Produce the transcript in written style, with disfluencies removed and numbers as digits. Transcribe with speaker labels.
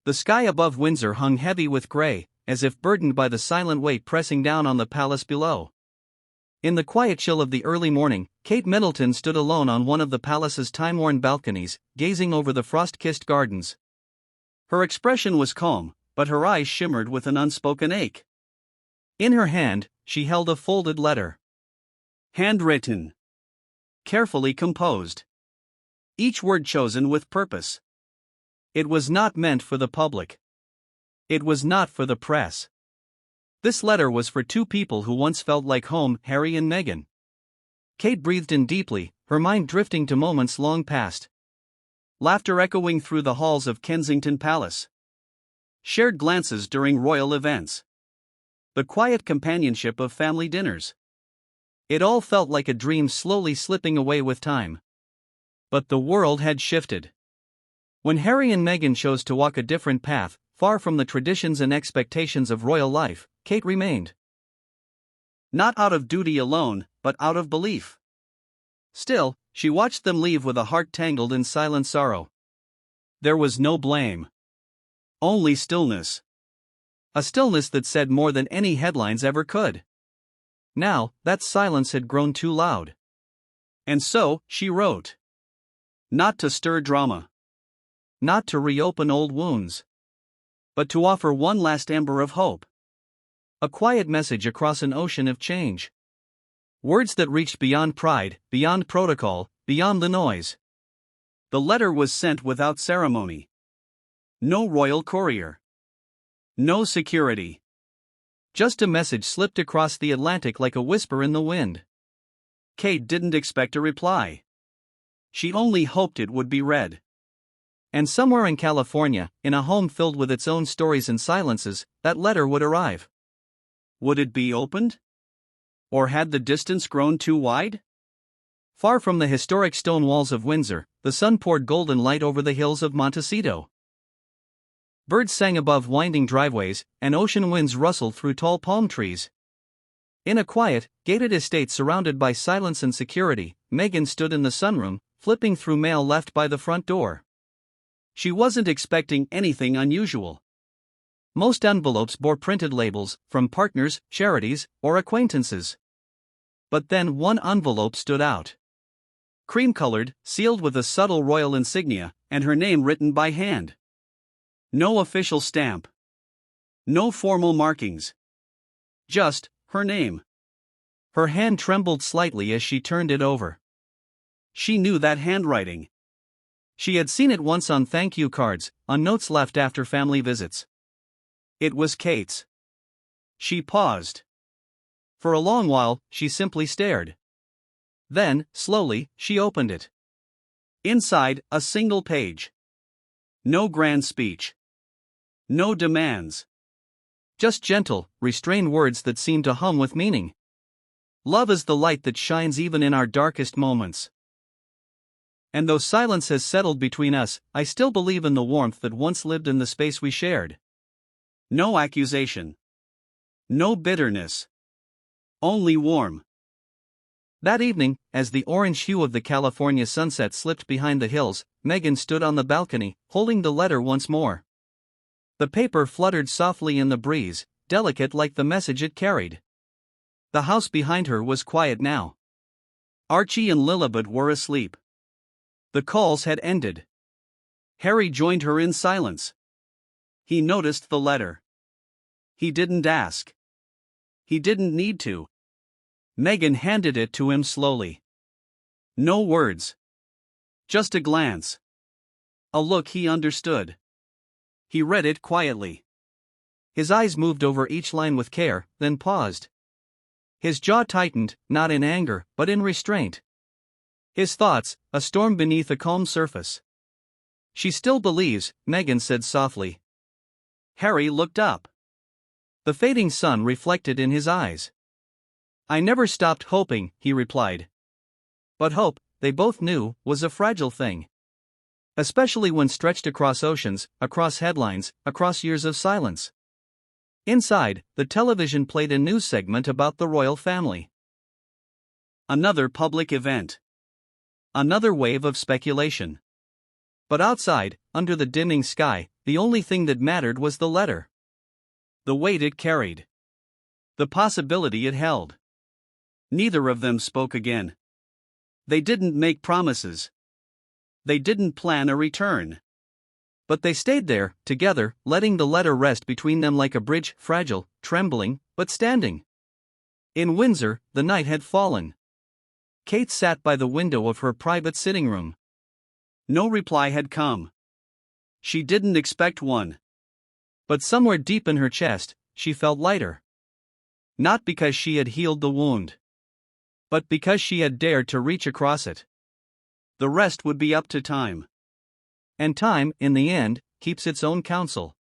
Speaker 1: The sky above Windsor hung heavy with grey, as if burdened by the silent weight pressing down on the palace below. In the quiet chill of the early morning, Kate Middleton stood alone on one of the palace's time-worn balconies, gazing over the frost-kissed gardens. Her expression was calm, but her eyes shimmered with an unspoken ache. In her hand, she held a folded letter. Handwritten. Carefully composed. Each word chosen with purpose. It was not meant for the public. It was not for the press. This letter was for two people who once felt like home, Harry and Meghan. Kate breathed in deeply, her mind drifting to moments long past. Laughter echoing through the halls of Kensington Palace. Shared glances during royal events. The quiet companionship of family dinners. It all felt like a dream slowly slipping away with time. But the world had shifted. When Harry and Meghan chose to walk a different path, far from the traditions and expectations of royal life, Kate remained. Not out of duty alone, but out of belief. Still, she watched them leave with a heart tangled in silent sorrow. There was no blame. Only stillness. A stillness that said more than any headlines ever could. Now, that silence had grown too loud. And so, she wrote. Not to stir drama. Not to reopen old wounds. But to offer one last ember of hope. A quiet message across an ocean of change. Words that reached beyond pride, beyond protocol, beyond the noise. The letter was sent without ceremony. No royal courier. No security. Just a message slipped across the Atlantic like a whisper in the wind. Kate didn't expect a reply. She only hoped it would be read. And somewhere in California, in a home filled with its own stories and silences, that letter would arrive. Would it be opened? Or had the distance grown too wide? Far from the historic stone walls of Windsor, the sun poured golden light over the hills of Montecito. Birds sang above winding driveways, and ocean winds rustled through tall palm trees. In a quiet, gated estate surrounded by silence and security, Meghan stood in the sunroom, flipping through mail left by the front door. She wasn't expecting anything unusual. Most envelopes bore printed labels, from partners, charities, or acquaintances. But then one envelope stood out. Cream-colored, sealed with a subtle royal insignia, and her name written by hand. No official stamp. No formal markings. Just her name. Her hand trembled slightly as she turned it over. She knew that handwriting. She had seen it once on thank you cards, on notes left after family visits. It was Kate's. She paused. For a long while, she simply stared. Then, slowly, she opened it. Inside, a single page. No grand speech. No demands. Just gentle, restrained words that seemed to hum with meaning. Love is the light that shines even in our darkest moments. And though silence has settled between us, I still believe in the warmth that once lived in the space we shared. No accusation. No bitterness. Only warm. That evening, as the orange hue of the California sunset slipped behind the hills, Meghan stood on the balcony, holding the letter once more. The paper fluttered softly in the breeze, delicate like the message it carried. The house behind her was quiet now. Archie and Lilibet were asleep. The calls had ended. Harry joined her in silence. He noticed the letter. He didn't ask. He didn't need to. Meghan handed it to him slowly. No words. Just a glance. A look he understood. He read it quietly. His eyes moved over each line with care, then paused. His jaw tightened, not in anger, but in restraint. His thoughts, a storm beneath a calm surface. She still believes, Meghan said softly. Harry looked up. The fading sun reflected in his eyes. I never stopped hoping, he replied. But hope, they both knew, was a fragile thing. Especially when stretched across oceans, across headlines, across years of silence. Inside, the television played a news segment about the royal family. Another public event. Another wave of speculation. But outside, under the dimming sky, The only thing that mattered was the letter. The weight it carried. The possibility it held. Neither of them spoke again. They didn't make promises. They didn't plan a return. But they stayed there, together, letting the letter rest between them like a bridge, fragile, trembling, but standing. In Windsor, the night had fallen. Kate sat by the window of her private sitting room. No reply had come. She didn't expect one. But somewhere deep in her chest, she felt lighter. Not because she had healed the wound, but because she had dared to reach across it. The rest would be up to time. And time, in the end, keeps its own counsel.